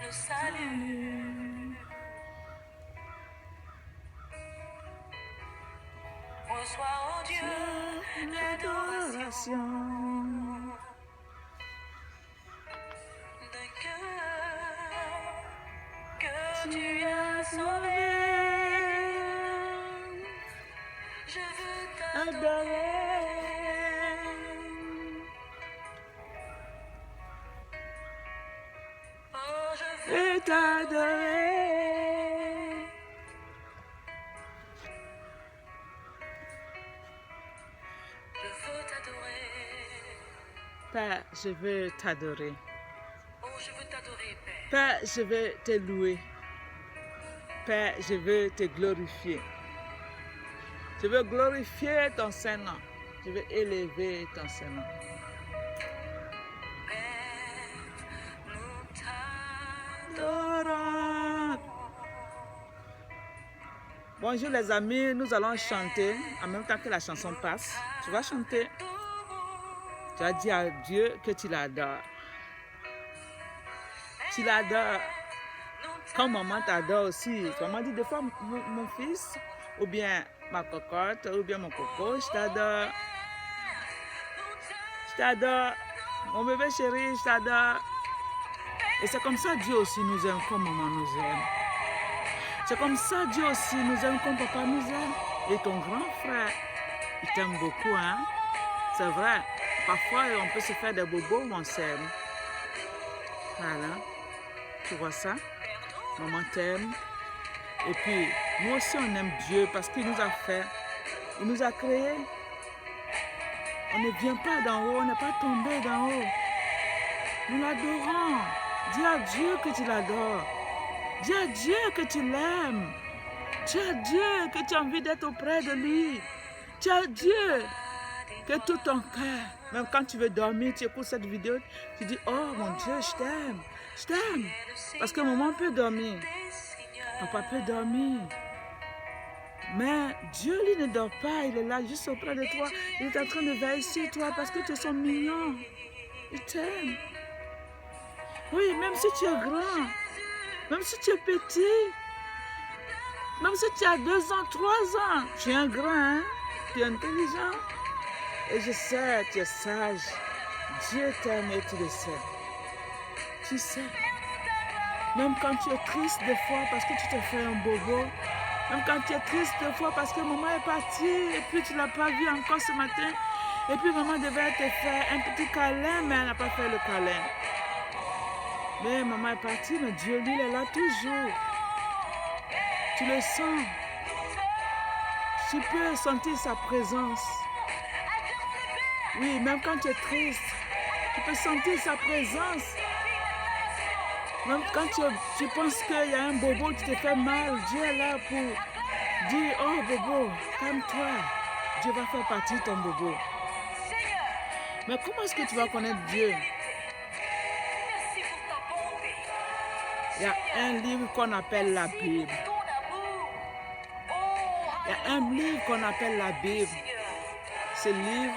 le salut. Reçois, oh Dieu, l'adoration d'un cœur que tu as sauvé. Je veux t'adorer. Oh, je veux t'adorer. Père, je veux t'adorer. Oh, je veux t'adorer, Père. Père, je veux te louer. Père, je veux te glorifier. Je veux glorifier ton Saint-Nom. Je veux élever ton Saint-Nom. Père, nous t'adorons. Bonjour les amis, nous allons chanter en même temps que la chanson passe. Tu vas chanter. Tu as dit à Dieu que tu l'adores. Tu l'adores. Comme maman t'adore aussi. Maman dit des fois, mon fils, ou bien ma cocotte, ou bien mon coco, je t'adore. Je t'adore. Mon bébé chéri, je t'adore. Et c'est comme ça Dieu aussi nous aime comme maman nous aime. C'est comme ça Dieu aussi nous aime comme papa nous aime. Et ton grand frère, il t'aime beaucoup, hein? C'est vrai. Parfois, on peut se faire des bobos où on s'aime. Voilà. Tu vois ça? Maman t'aime. Et puis, nous aussi, on aime Dieu parce qu'il nous a fait. Il nous a créés. On ne vient pas d'en haut, on n'est pas tombé d'en haut. Nous l'adorons. Dis à Dieu que tu l'adores. Dis à Dieu que tu l'aimes. Dis à Dieu que tu as envie d'être auprès de lui. Dis à Dieu que tout ton cœur, même quand tu veux dormir, tu écoutes cette vidéo, tu dis, oh mon Dieu, je t'aime. Je t'aime. Parce que maman peut dormir. Papa peut dormir. Mais Dieu, lui, ne dort pas. Il est là juste auprès de toi. Il est en train de veiller sur toi parce que tu es son mignon. Il t'aime. Oui, même si tu es grand, même si tu es petit, même si tu as 2 ans, 3 ans, tu es un grand, hein? Tu es intelligent. Et je sais, tu es sage. Dieu t'aime et tu le sais. Tu sais. Même quand tu es triste des fois parce que tu te fais un bobo. Même quand tu es triste des fois parce que maman est partie et puis tu ne l'as pas vue encore ce matin. Et puis maman devait te faire un petit câlin, mais elle n'a pas fait le câlin. Mais maman est partie, mais Dieu, lui, il est là toujours. Tu le sens. Tu peux sentir sa présence. Oui, même quand tu es triste, tu peux sentir sa présence. Même quand tu penses qu'il y a un bobo qui te fait mal, Dieu est là pour dire, oh bobo, calme-toi. Dieu va faire partie de ton bobo. Mais comment est-ce que tu vas connaître Dieu? Il y a un livre qu'on appelle la Bible. Il y a un livre qu'on appelle la Bible. Ce livre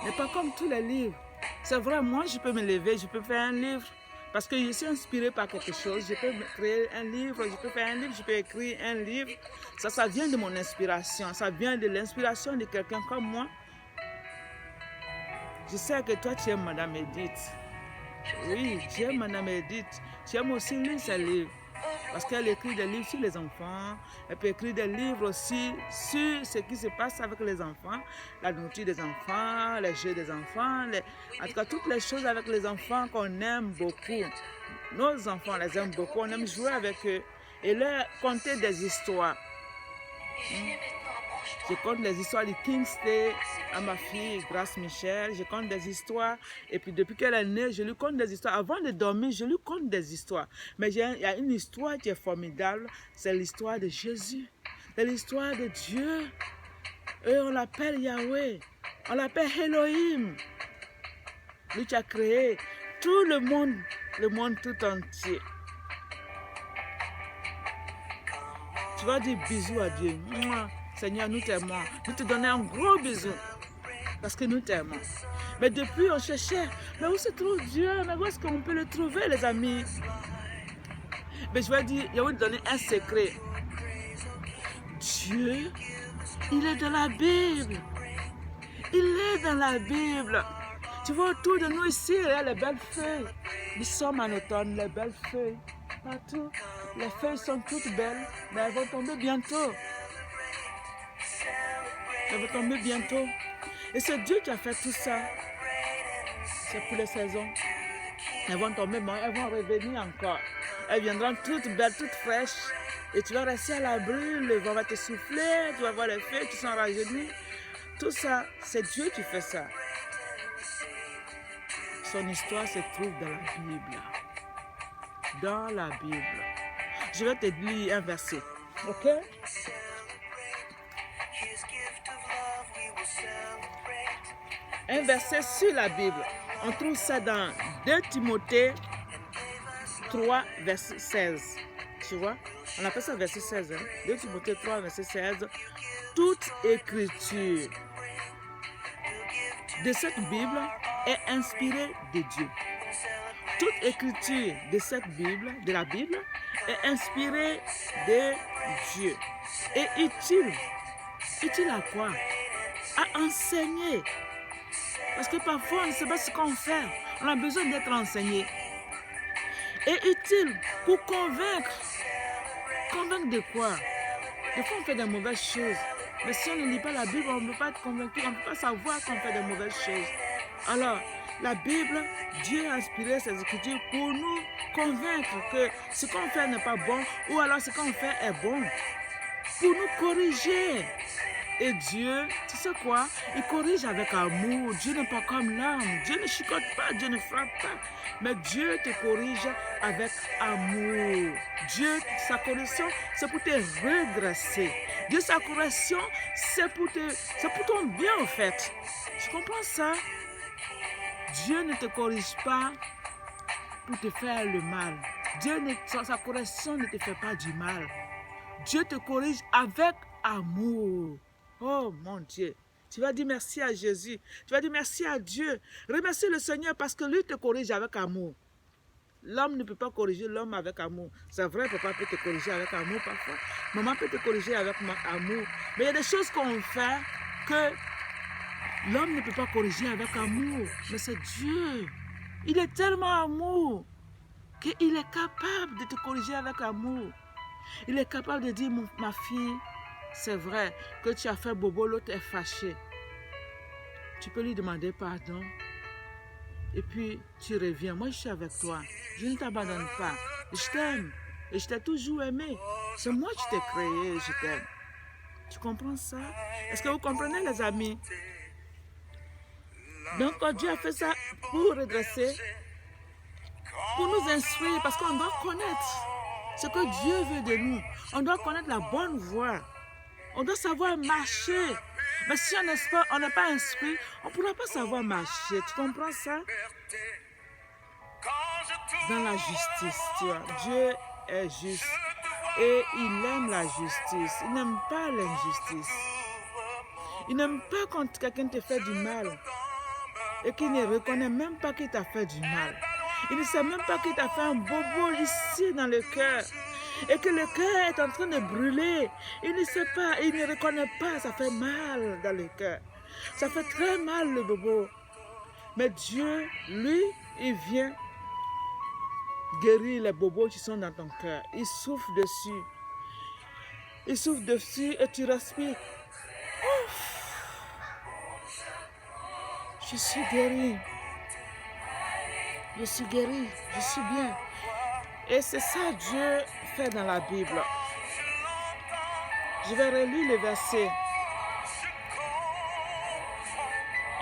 n'est pas comme tous les livres. C'est vrai, moi je peux me lever, je peux faire un livre. Parce que je suis inspirée par quelque chose. Je peux créer un livre, je peux faire un livre, je peux écrire un livre. Ça vient de mon inspiration. Ça vient de l'inspiration de quelqu'un comme moi. Je sais que toi tu aimes Madame Edith. Oui, tu aimes Madame Edith. Tu aimes aussi lire ses livres. Parce qu'elle écrit des livres sur les enfants. Elle peut écrire des livres aussi sur ce qui se passe avec les enfants. La nourriture des enfants, les jeux des enfants. En tout cas, toutes les choses avec les enfants qu'on aime beaucoup. Nos enfants les aiment beaucoup. On aime jouer avec eux et leur conter des histoires. Je conte des histoires du King's Day à ma fille, Grace Michel. Je conte des histoires. Et puis depuis qu'elle est née, je lui conte des histoires. Avant de dormir, je lui conte des histoires. Mais il y a une histoire qui est formidable. C'est l'histoire de Jésus. C'est l'histoire de Dieu. Et on l'appelle Yahweh. On l'appelle Elohim. Lui qui a créé tout le monde tout entier. Tu vas dire bisous à Dieu. Seigneur, nous t'aimons. Nous te donnons un gros bisou. Parce que nous t'aimons. Mais depuis, on cherchait. Mais où se trouve Dieu? Mais où est-ce qu'on peut le trouver, les amis? Mais je vais vous donner un secret. Dieu, il est dans la Bible. Il est dans la Bible. Tu vois, autour de nous ici, il y a les belles feuilles. Nous sommes en automne, les belles feuilles. Partout, les feuilles sont toutes belles, mais elles vont tomber bientôt. Elles vont tomber bientôt. Et c'est Dieu qui a fait tout ça. C'est pour les saisons. Elles vont tomber, mais elles vont revenir encore. Elles viendront toutes belles, toutes fraîches. Et tu vas rester à l'abri, le vent va te souffler, tu vas voir les feuilles qui sont rajeunies. Tout ça, c'est Dieu qui fait ça. Son histoire se trouve dans la Bible. Dans la Bible. Je vais te lire un verset. Ok? Un verset sur la Bible. On trouve ça dans 2 Timothée 3, verset 16. Tu vois? On appelle ça verset 16. Hein? 2 Timothée 3, verset 16. Toute écriture de cette Bible est inspirée de Dieu. Toute écriture de cette Bible, de la Bible, est inspirée de Dieu. Et utile. Utile à quoi? À enseigner. Parce que parfois, on ne sait pas ce qu'on fait. On a besoin d'être enseigné. Et utile pour convaincre. Convaincre de quoi? Des fois, on fait des mauvaises choses. Mais si on ne lit pas la Bible, on ne peut pas être convaincu. On ne peut pas savoir qu'on fait des mauvaises choses. Alors, la Bible, Dieu a inspiré ses écritures pour nous convaincre que ce qu'on fait n'est pas bon ou alors ce qu'on fait est bon. Pour nous corriger. Et Dieu, tu sais quoi? Il corrige avec amour. Dieu n'est pas comme l'homme. Dieu ne chicote pas, Dieu ne frappe pas. Mais Dieu te corrige avec amour. Dieu, sa correction, c'est pour te redresser. Dieu, sa correction, c'est pour ton bien en fait. Tu comprends ça? Dieu ne te corrige pas pour te faire le mal. Sa correction ne te fait pas du mal. Dieu te corrige avec amour. Oh mon Dieu, tu vas dire merci à Jésus, tu vas dire merci à Dieu. Remercie le Seigneur parce que lui te corrige avec amour. L'homme ne peut pas corriger l'homme avec amour. C'est vrai, papa peut te corriger avec amour parfois. Maman peut te corriger avec amour. Mais il y a des choses qu'on fait que l'homme ne peut pas corriger avec amour. Mais c'est Dieu. Il est tellement amour qu'il est capable de te corriger avec amour. Il est capable de dire, ma fille, c'est vrai que tu as fait bobo, l'autre est fâché. Tu peux lui demander pardon. Et puis, tu reviens. Moi, je suis avec toi. Je ne t'abandonne pas. Je t'aime. Et je t'ai toujours aimé. C'est moi qui t'ai créé et je t'aime. Tu comprends ça? Est-ce que vous comprenez, les amis? Donc, Dieu a fait ça pour redresser, pour nous instruire, parce qu'on doit connaître ce que Dieu veut de nous. On doit connaître la bonne voie. On doit savoir marcher. Mais si on n'est pas instruit, on ne pourra pas savoir marcher. Tu comprends ça? Dans la justice, tu vois. Dieu est juste. Et il aime la justice. Il n'aime pas l'injustice. Il n'aime pas quand quelqu'un te fait du mal. Et qu'il ne reconnaît même pas qu'il t'a fait du mal. Il ne sait même pas qu'il t'a fait un bobo ici dans le cœur. Et que le cœur est en train de brûler. Il ne sait pas, il ne reconnaît pas, ça fait mal dans le cœur. Ça fait très mal le bobo. Mais Dieu, lui, il vient guérir les bobos qui sont dans ton cœur. Il souffle dessus. Il souffle dessus et tu respires. Ouf. Je suis guéri. Je suis guéri. Je suis bien. Et c'est ça Dieu fait dans la Bible. Je vais relire le verset.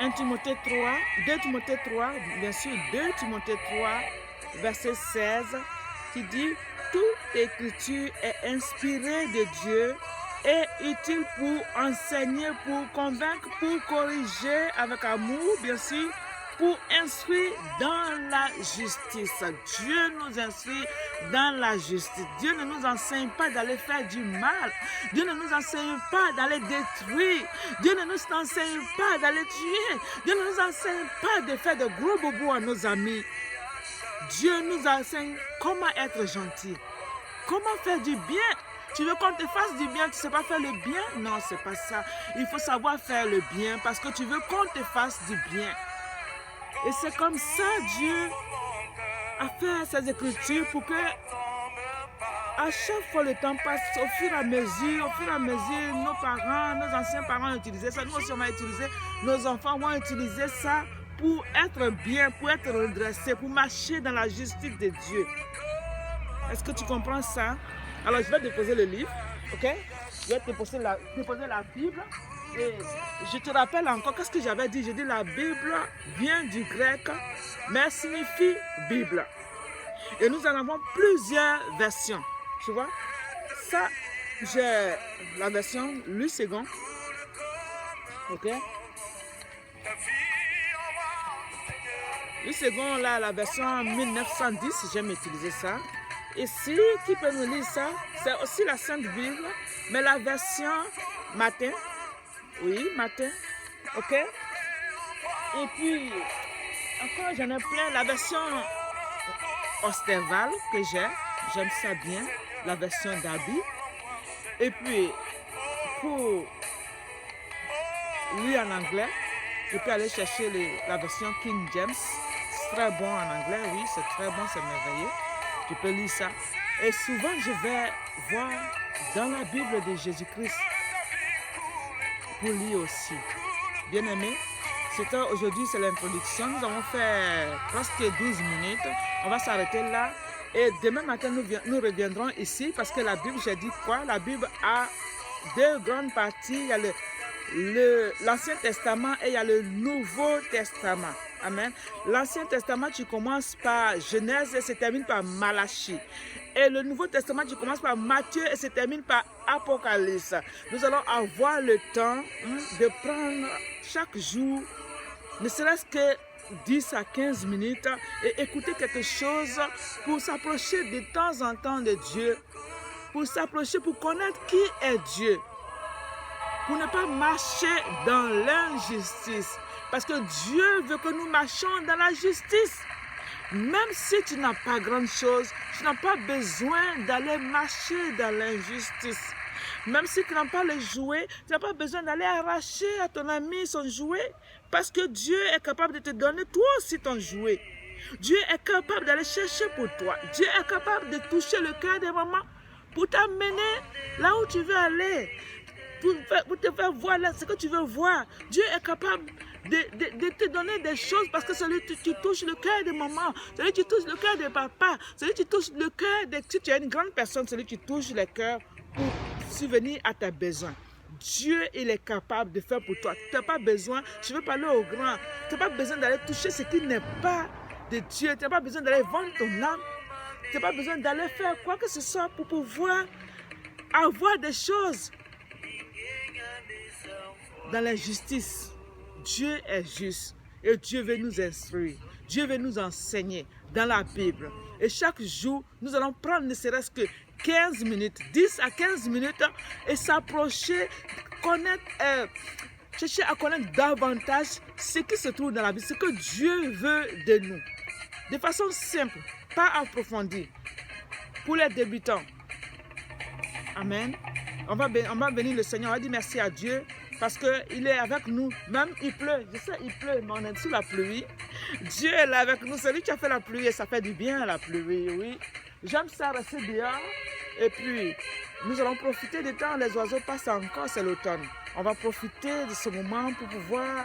1 Timothée 3, 2 Timothée 3, bien sûr 2 Timothée 3, verset 16, qui dit « Toute écriture est inspirée de Dieu et utile pour enseigner, pour convaincre, pour corriger avec amour, bien sûr, pour instruire dans la justice. » Dieu nous instruit dans la justice. Dieu ne nous enseigne pas d'aller faire du mal. Dieu ne nous enseigne pas d'aller détruire. Dieu ne nous enseigne pas d'aller tuer. Dieu ne nous enseigne pas de faire de gros bobos à nos amis. Dieu nous enseigne comment être gentil. comment faire du bien. Tu veux qu'on te fasse du bien, tu ne sais pas faire le bien? Non, c'est pas ça. Il faut savoir faire le bien parce que tu veux qu'on te fasse du bien. Et c'est comme ça Dieu a fait ces écritures pour que à chaque fois le temps passe, au fur et à mesure, nos parents, nos anciens parents ont utilisé ça, nous aussi on va utiliser, nos enfants vont utiliser ça pour être bien, pour être redressés, pour marcher dans la justice de Dieu. Est-ce que tu comprends ça? Alors je vais déposer le livre, ok? Je vais déposer la Bible. Et je te rappelle encore, qu'est-ce que j'avais dit? J'ai dit la Bible vient du grec, mais signifie Bible. Et nous en avons plusieurs versions, tu vois? Ça, j'ai la version Louis II, ok? Louis II, là, la version 1910, j'aime utiliser ça. Ici, qui peut nous lire ça? C'est aussi la Sainte Bible, mais la version matin. Oui, matin. Ok? Et puis, encore, j'en ai plein. La version Osterval que j'ai. J'aime ça bien. La version d'Abi. Et puis, pour lire en anglais, je peux aller chercher la version King James. C'est très bon en anglais, oui, c'est très bon, c'est merveilleux. Je peux lire ça. Et souvent, je vais voir dans la Bible de Jésus-Christ pour lire aussi. Bien aimé, aujourd'hui, c'est l'introduction. Nous avons fait presque 12 minutes. On va s'arrêter là. Et demain matin, nous reviendrons ici parce que la Bible, j'ai dit quoi? La Bible a deux grandes parties. Il y a l'Ancien Testament et il y a le Nouveau Testament. Amen. L'Ancien Testament, tu commences par Genèse et se termine par Malachie. Et le Nouveau Testament, tu commences par Matthieu et se termine par Apocalypse. Nous allons avoir le temps de prendre chaque jour, ne serait-ce que 10 à 15 minutes et écouter quelque chose pour s'approcher de temps en temps de Dieu, pour s'approcher, pour connaître qui est Dieu, pour ne pas marcher dans l'injustice. Parce que Dieu veut que nous marchions dans la justice. Même si tu n'as pas grand chose, tu n'as pas besoin d'aller marcher dans l'injustice. Même si tu n'as pas le jouet, tu n'as pas besoin d'aller arracher à ton ami son jouet. Parce que Dieu est capable de te donner toi aussi ton jouet. Dieu est capable d'aller chercher pour toi. Dieu est capable de toucher le cœur des mamans pour t'amener là où tu veux aller. Pour te faire voir là, ce que tu veux voir. Dieu est capable de te donner des choses parce que celui qui touche le cœur de maman, celui qui touche le cœur de papa, celui qui touche le cœur de... Si tu es une grande personne, celui qui touche le cœur pour subvenir à tes besoins. Dieu, il est capable de faire pour toi. Tu n'as pas besoin, je veux parler au grand, tu n'as pas besoin d'aller toucher ce qui n'est pas de Dieu. Tu n'as pas besoin d'aller vendre ton âme. Tu n'as pas besoin d'aller faire quoi que ce soit pour pouvoir avoir des choses dans la justice. Dieu est juste et Dieu veut nous instruire. Dieu veut nous enseigner dans la Bible. Et chaque jour, nous allons prendre ne serait-ce que 15 minutes, 10 à 15 minutes et s'approcher, connaître, chercher à connaître davantage ce qui se trouve dans la Bible, ce que Dieu veut de nous. De façon simple, pas approfondie, pour les débutants. Amen. On va bénir le Seigneur, on va dire merci à Dieu. Parce qu'il est avec nous, même il pleut, je sais il pleut, mais on est sous la pluie. Dieu est là avec nous, c'est lui qui a fait la pluie et ça fait du bien la pluie, oui. J'aime ça rester dehors et puis nous allons profiter du temps, les oiseaux passent encore, c'est l'automne. On va profiter de ce moment pour pouvoir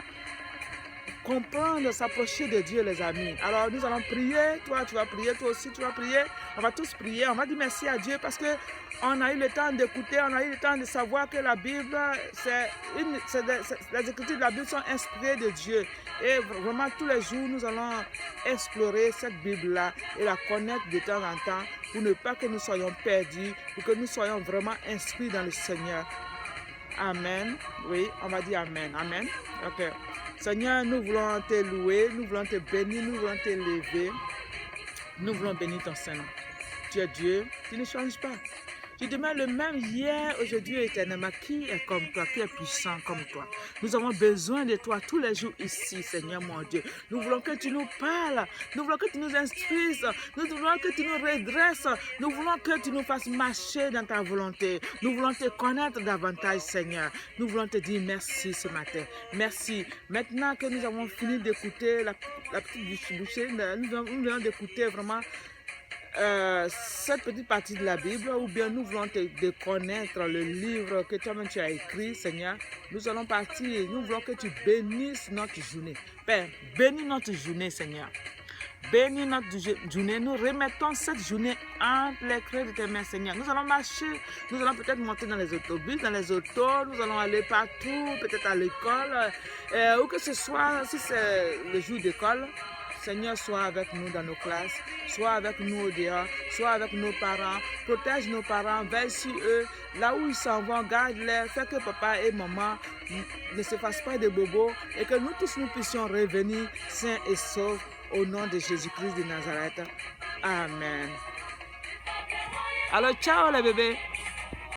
comprendre, s'approcher de Dieu les amis. Alors nous allons prier, toi tu vas prier, toi aussi tu vas prier, on va tous prier, on va dire merci à Dieu parce que on a eu le temps d'écouter, on a eu le temps de savoir que la Bible, les écritures de la Bible sont inspirées de Dieu. Et vraiment tous les jours nous allons explorer cette Bible-là et la connaître de temps en temps pour ne pas que nous soyons perdus, pour que nous soyons vraiment inscrits dans le Seigneur. Amen. Oui, on va dire Amen. Amen. Ok. Seigneur, nous voulons te louer, nous voulons te bénir, nous voulons t'élever. Nous voulons bénir ton Saint-Nom. Tu es Dieu, tu ne changes pas. Tu demeures le même hier, aujourd'hui et éternellement. Qui est comme toi, qui est puissant comme toi? Nous avons besoin de toi tous les jours ici, Seigneur mon Dieu. Nous voulons que tu nous parles, nous voulons que tu nous instruises, nous voulons que tu nous redresses, nous voulons que tu nous fasses marcher dans ta volonté. Nous voulons te connaître davantage, Seigneur. Nous voulons te dire merci ce matin. Merci. Maintenant que nous avons fini d'écouter la petite bouchée, nous venons d'écouter vraiment cette petite partie de la Bible, ou bien nous voulons te connaître le livre que toi-même tu as écrit, Seigneur. Nous allons partir, nous voulons que tu bénisses notre journée. Père, bénis notre journée, Seigneur. Bénis notre journée. Nous remettons cette journée entre les creux de tes mains, Seigneur. Nous allons marcher, nous allons peut-être monter dans les autobus, dans les autos, nous allons aller partout, peut-être à l'école, où que ce soit, si c'est le jour d'école. Seigneur, sois avec nous dans nos classes, sois avec nous au dehors, sois avec nos parents, protège nos parents, veille sur eux, là où ils s'en vont, garde-les, fais que papa et maman ne se fassent pas de bobos et que nous tous nous puissions revenir sains et saufs au nom de Jésus-Christ de Nazareth. Amen. Alors, ciao les bébés.